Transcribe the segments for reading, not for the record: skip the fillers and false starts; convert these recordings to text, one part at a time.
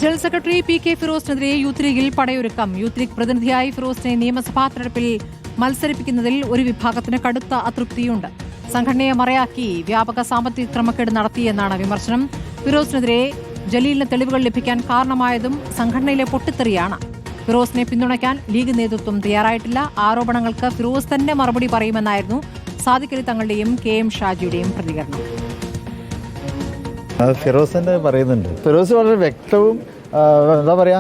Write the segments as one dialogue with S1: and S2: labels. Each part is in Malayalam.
S1: General secretary P K. ഫിറോസിനെതിരെ യൂത്ത് ലീഗിൽ പടയൊരുക്കം. യൂത്ത് ലീഗ് പ്രതിനിധിയായി ഫിറോസിനെ നിയമസഭാ തെരഞ്ഞെടുപ്പിൽ മത്സരിപ്പിക്കുന്നതിൽ ഒരു വിഭാഗത്തിന് കടുത്ത അതൃപ്തിയുണ്ട്. സംഘടനയെ മറയാക്കി വ്യാപക സാമ്പത്തിക ക്രമക്കേട് നടത്തിയെന്നാണ് വിമർശനം. ഫിറോസിനെതിരെ ജലീലിന് തെളിവുകൾ ലഭിക്കാൻ കാരണമായതും സംഘടനയിലെ പൊട്ടിത്തെറിയാണ്. ഫിറോസിനെ പിന്തുണയ്ക്കാൻ ലീഗ് നേതൃത്വം തയ്യാറായിട്ടില്ല. ആരോപണങ്ങൾക്ക് ഫിറോസ് തന്നെ മറുപടി പറയുമെന്നായിരുന്നു സാദിഖ് അലി തങ്ങളുടെയും കെ.എം. ഷാജിയുടെയും പ്രതികരണം.
S2: ഫിറോസിന്റെ പറയുന്നുണ്ട്. ഫിറോസ് വളരെ വ്യക്തവും എന്താ പറയാ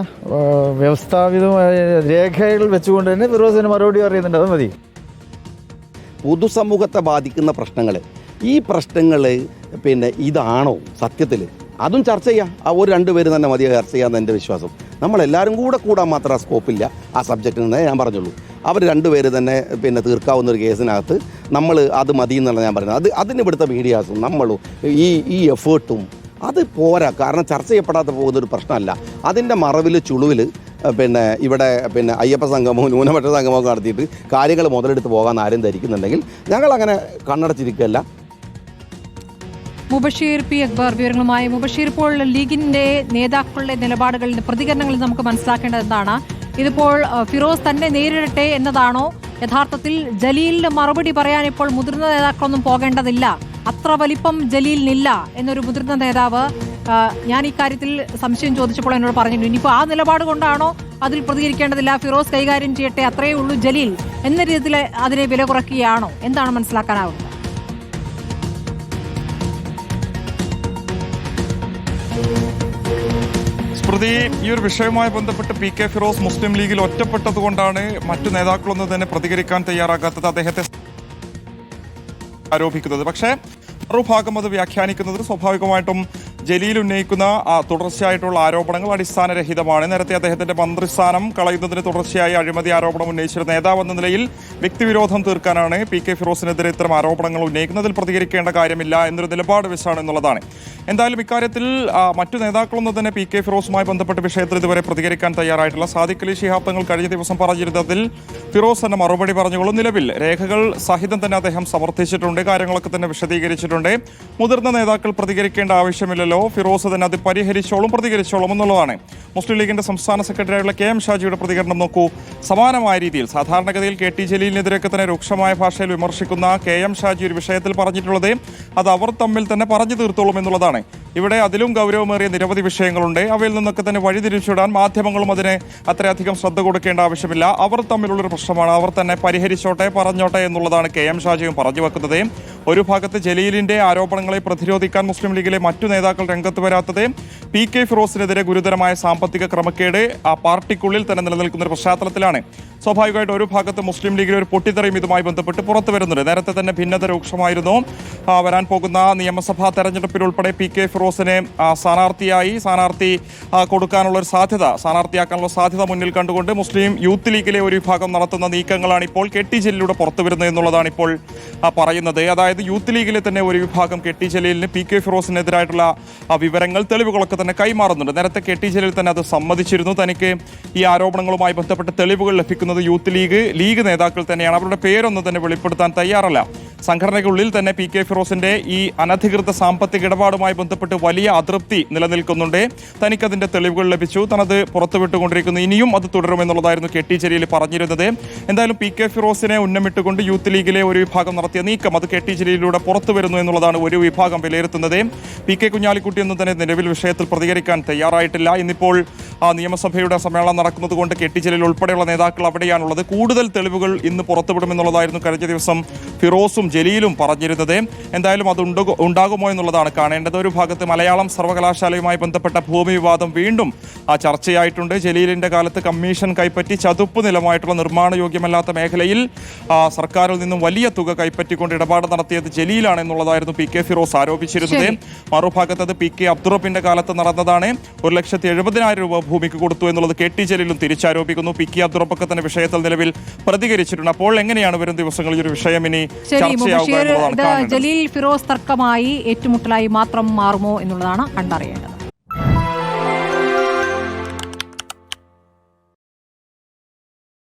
S2: വ്യവസ്ഥാപിതമായ രേഖകൾ വെച്ചുകൊണ്ട് തന്നെ ഫിറോസിന് മറുപടി പറയുന്നുണ്ട്. അത് മതി.
S3: പൊതുസമൂഹത്തെ ബാധിക്കുന്ന പ്രശ്നങ്ങൾ, ഈ പ്രശ്നങ്ങൾ ഇതാണോ സത്യത്തിൽ? അതും ചർച്ച ചെയ്യാം. ഒരു രണ്ടുപേരും തന്നെ മതി ചർച്ച ചെയ്യാമെന്ന് എൻ്റെ വിശ്വാസം. നമ്മളെല്ലാവരും കൂടാൻ മാത്രം സ്കോപ്പില്ല ആ സബ്ജക്റ്റിൽ നിന്ന് ഞാൻ പറഞ്ഞുള്ളൂ. അവർ രണ്ടുപേര് തന്നെ തീർക്കാവുന്ന ഒരു കേസിനകത്ത് നമ്മൾ അത് മതി എന്നുള്ള ഞാൻ പറയുന്നത്. അതിന് ഇവിടുത്തെ മീഡിയാസും നമ്മളും ഈ എഫേർട്ടും അത് പോരാ. കാരണം ചർച്ച ചെയ്യപ്പെടാതെ പോകുന്നൊരു പ്രശ്നമല്ല. അതിൻ്റെ മറവിൽ ചുളുവിൽ ഇവിടെ അയ്യപ്പ സംഗമവും ന്യൂനപക്ഷ സംഗമവും നടത്തിയിട്ട് കാര്യങ്ങൾ മുതലെടുത്ത് പോകാൻ ആരും ധരിക്കുന്നുണ്ടെങ്കിൽ ഞങ്ങളങ്ങനെ കണ്ണടച്ചിരിക്കുകയല്ല.
S1: മുബഷീർ പി. അക്ബർ വിവരങ്ങളുമായി. മുബഷീർ, ഇപ്പോൾ ലീഗിന്റെ നേതാക്കളുടെ നിലപാടുകളിൽ പ്രതികരണങ്ങളിൽ നമുക്ക് മനസ്സിലാക്കേണ്ടത് എന്താണ്? ഇതിപ്പോൾ ഫിറോസ് തന്നെ നേരിടട്ടെ എന്നതാണോ? യഥാർത്ഥത്തിൽ ജലീലിന് മറുപടി പറയാൻ ഇപ്പോൾ മുതിർന്ന നേതാക്കളൊന്നും പോകേണ്ടതില്ല, അത്ര വലിപ്പം ജലീലിനില്ല എന്നൊരു മുതിർന്ന നേതാവ് ഞാൻ ഇക്കാര്യത്തിൽ സംശയം ചോദിച്ചപ്പോൾ എന്നോട് പറഞ്ഞിട്ടുണ്ട്. ഇനിയിപ്പോൾ ആ നിലപാട് കൊണ്ടാണോ അതിൽ പ്രതികരിക്കേണ്ടതില്ല, ഫിറോസ് കൈകാര്യം ചെയ്യട്ടെ, അത്രയേ ഉള്ളൂ ജലീൽ എന്ന രീതിയിൽ അതിനെ വില കുറയ്ക്കുകയാണോ? എന്താണ് മനസ്സിലാക്കാനാവുന്നത്?
S4: സ്മൃതി, ഈ ഒരു വിഷയവുമായി ബന്ധപ്പെട്ട് പി.കെ. ഫിറോസ് മുസ്ലിം ലീഗിൽ ഒറ്റപ്പെട്ടതുകൊണ്ടാണ് മറ്റു നേതാക്കളൊന്നും തന്നെ പ്രതികരിക്കാൻ തയ്യാറാകാത്തത്, അദ്ദേഹത്തെ ആരോപിക്കുന്നത്. പക്ഷേ മറുഭാഗം അത് വ്യാഖ്യാനിക്കുന്നത് സ്വാഭാവികമായിട്ടും ജലീൽ ഉന്നയിക്കുന്ന തുടർച്ചയായിട്ടുള്ള ആരോപണങ്ങൾ അടിസ്ഥാനരഹിതമാണ്. നേരത്തെ അദ്ദേഹത്തിന്റെ മന്ത്രിസ്ഥാനം കളയുന്നതിന് തുടർച്ചയായി അഴിമതി ആരോപണം ഉന്നയിച്ചിരുന്ന നേതാവ് എന്ന നിലയിൽ വ്യക്തിവിരോധം തീർക്കാനാണ് പി.കെ. ഫിറോസിനെതിരെ ഇത്തരം ആരോപണങ്ങൾ ഉന്നയിക്കുന്നതിൽ പ്രതികരിക്കേണ്ട കാര്യമില്ല എന്നൊരു നിലപാട് വെച്ചാണ് എന്നുള്ളതാണ്. എന്തായാലും ഇക്കാര്യത്തിൽ മറ്റു നേതാക്കളൊന്നും തന്നെ പി.കെ. ഫിറോസുമായി ബന്ധപ്പെട്ട വിഷയത്തിൽ ഇതുവരെ പ്രതികരിക്കാൻ തയ്യാറായിട്ടില്ല. സാദിഖ് അലി ശിഹാബ് തങ്ങൾ കഴിഞ്ഞ ദിവസം പറഞ്ഞിരുന്നതിൽ ഫിറോസ് തന്നെ മറുപടി പറഞ്ഞുകൊള്ളും. നിലവിൽ രേഖകൾ സഹിതം തന്നെ അദ്ദേഹം സമർത്ഥിച്ചിട്ടുണ്ട്, കാര്യങ്ങളൊക്കെ തന്നെ വിശദീകരിച്ചിട്ടുണ്ട്. മുതിർന്ന നേതാക്കൾ പ്രതികരിക്കേണ്ട ആവശ്യമില്ലല്ലോ, ഫിറോസ് തന്നെ അത് പ്രതികരിച്ചോളും എന്നുള്ളതാണ്. മുസ്ലിം ലീഗിന്റെ സംസ്ഥാന സെക്രട്ടറിയായുള്ള കെ.എം. ഷാജിയുടെ പ്രതികരണം നോക്കൂ. സമാനമായ രീതിയിൽ സാധാരണഗതിയിൽ കെ.ടി. ജലീലിനെതിരെയൊക്കെ തന്നെ രൂക്ഷമായ ഭാഷയിൽ വിമർശിക്കുന്ന കെ.എം. ഷാജി ഒരു വിഷയത്തിൽ പറഞ്ഞിട്ടുള്ളത് അത് അവർ തമ്മിൽ തന്നെ പറഞ്ഞു തീർത്തോളും എന്നുള്ളതാണ്. ഇവിടെ അതിലും ഗൗരവമേറിയ നിരവധി വിഷയങ്ങളുണ്ട്. അവയിൽ നിന്നൊക്കെ തന്നെ വഴിതിരിച്ചുവിടാൻ മാധ്യമങ്ങളും അതിന് അത്രയധികം ശ്രദ്ധ കൊടുക്കേണ്ട ആവശ്യമില്ല. അവർ തമ്മിലുള്ളൊരു പ്രശ്നമാണ്, അവർ തന്നെ പരിഹരിച്ചോട്ടെ, പറഞ്ഞോട്ടെ എന്നുള്ളതാണ് കെ.എം. ഷാജിയും പറഞ്ഞു വെക്കുന്നത്. ഒരു ഭാഗത്ത് ജലീലിന്റെ ആരോപണങ്ങളെ പ്രതിരോധിക്കാൻ മുസ്ലിം ലീഗിലെ മറ്റു നേതാക്കൾ രംഗത്ത് വരാത്തത് പി.കെ. ഫിറോസിനെതിരെ ഗുരുതരമായ സാമ്പത്തിക ക്രമക്കേട് ആ പാർട്ടിക്കുള്ളിൽ തന്നെ നിലനിൽക്കുന്ന ഒരു പശ്ചാത്തലത്തിലാണ്. സ്വാഭാവികമായിട്ട് ഒരു ഭാഗത്ത് മുസ്ലിം ലീഗിലെ ഒരു പൊട്ടിത്തെറിയും ഇതുമായി ബന്ധപ്പെട്ട് പുറത്തു വരുന്നുണ്ട്. നേരത്തെ തന്നെ ഭിന്നത രൂക്ഷമായിരുന്നു. വരാൻ പോകുന്ന നിയമസഭാ തെരഞ്ഞെടുപ്പിലുൾപ്പെടെ പി.കെ. ഫിറോസിനെ സ്ഥാനാർത്ഥി കൊടുക്കാനുള്ള ഒരു സ്ഥാനാർത്ഥിയാക്കാനുള്ള സാധ്യത മുന്നിൽ കണ്ടുകൊണ്ട് മുസ്ലിം യൂത്ത് ലീഗിലെ ഒരു വിഭാഗം നടത്തുന്ന നീക്കങ്ങളാണ് ഇപ്പോൾ കെ.ടി. ജലീലിലൂടെ പുറത്തു വരുന്നത് എന്നുള്ളതാണ് ഇപ്പോൾ പറയുന്നത്. അതായത് യൂത്ത് ലീഗിലെ തന്നെ ഒരു വിഭാഗം കെ.ടി. ജലീലിന് പി.കെ. ഫിറോസിനെതിരായിട്ടുള്ള വിവരങ്ങൾ, തെളിവുകളൊക്കെ തന്നെ കൈമാറുന്നുണ്ട്. നേരത്തെ കെ.ടി. ജലീൽ തന്നെ അത് സമ്മതിച്ചിരുന്നു. തനിക്ക് ഈ ആരോപണങ്ങളുമായി ബന്ധപ്പെട്ട തെളിവുകൾ ലഭിക്കുന്നത് യൂത്ത് ലീഗ് നേതാക്കൾ തന്നെയാണ്. അവരുടെ പേരൊന്നും തന്നെ വെളിപ്പെടുത്താൻ തയ്യാറല്ല. സംഘടനയ്ക്കുള്ളിൽ തന്നെ പി.കെ. ഫിറോസിന്റെ ഈ അനധികൃത സാമ്പത്തിക ഇടപാടുമായി ബന്ധപ്പെട്ട് വലിയ അതൃപ്തി നിലനിൽക്കുന്നുണ്ട്. തനിക്കതിന്റെ തെളിവുകൾ ലഭിച്ചു, തനത് പുറത്തുവിട്ടുകൊണ്ടിരിക്കുന്നു, ഇനിയും അത് തുടരുമെന്നുള്ളതായിരുന്നു കെ.ടി. ജലീൽ പറഞ്ഞിരുന്നത്. എന്തായാലും പി.കെ. ഫിറോസിനെ ഉന്നമിട്ടുകൊണ്ട് യൂത്ത് ലീഗിലെ ഒരു വിഭാഗം നടത്തിയ നീക്കം അത് കെ.ടി. ജലീലിലൂടെ പുറത്തു വരുന്നു എന്നുള്ളതാണ് ഒരു വിഭാഗം വിലയിരുത്തുന്നത്. പി.കെ. കുഞ്ഞാലിക്കുട്ടിയൊന്നും തന്നെ നിലവിൽ വിഷയത്തിൽ പ്രതികരിക്കാൻ തയ്യാറായിട്ടില്ല. ഇന്നിപ്പോൾ നിയമസഭയുടെ സമ്മേളനം നടക്കുന്നത് കൊണ്ട് കെ.ടി. ജലീൽ ഉൾപ്പെടെയുള്ള നേതാക്കൾ അവിടെയാണുള്ളത്. കൂടുതൽ തെളിവുകൾ ഇന്ന് പുറത്തുവിടുമെന്നുള്ളതായിരുന്നു കഴിഞ്ഞ ദിവസം ഫിറോസും ജലീലും പറഞ്ഞിരുന്നത്. എന്തായാലും അത് ഉണ്ടാകുമോ എന്നുള്ളതാണ് കാണേണ്ടത്. ഒരു ഭാഗത്ത് മലയാളം സർവകലാശാലയുമായി ബന്ധപ്പെട്ട ഭൂമി വിവാദം വീണ്ടും ചർച്ചയായിട്ടുണ്ട്. ജലീലിന്റെ കാലത്ത് കമ്മീഷൻ കൈപ്പറ്റി ചതുപ്പ് നിലമായിട്ടുള്ള നിർമ്മാണയോഗ്യമല്ലാത്ത മേഖലയിൽ സർക്കാരിൽ നിന്നും വലിയ തുക കൈപ്പറ്റിക്കൊണ്ട് ഇടപാട് നടത്തിയത് ജലീലാണ് എന്നുള്ളതായിരുന്നു പി.കെ. ഫിറോസ് ആരോപിച്ചിരുന്നത്. മറുഭാഗത്ത് അത് പി.കെ. അബ്ദുറബിന്റെ കാലത്ത് നടന്നതാണ്. 1,70,000 രൂപ ഭൂമിക്ക് കൊടുത്തു എന്നുള്ളത് കെ.ടി. ജലീലും തിരിച്ചാരോപിക്കുന്നു. പി.കെ. അബ്ദുറബൊക്കെ തന്നെ വിഷയത്തിൽ നിലവിൽ പ്രതികരിച്ചിട്ടുണ്ട്. അപ്പോൾ എങ്ങനെയാണ് വരും ദിവസങ്ങളിൽ ഒരു വിഷയം ഇനി ചർച്ചയാവുക?
S1: ജലീൽ ഫിറോസ് തർക്കമായി ഏറ്റുമുട്ടലായി മാത്രം മാറുമോ എന്നുള്ളതാണ് കണ്ടറിയേണ്ടത്.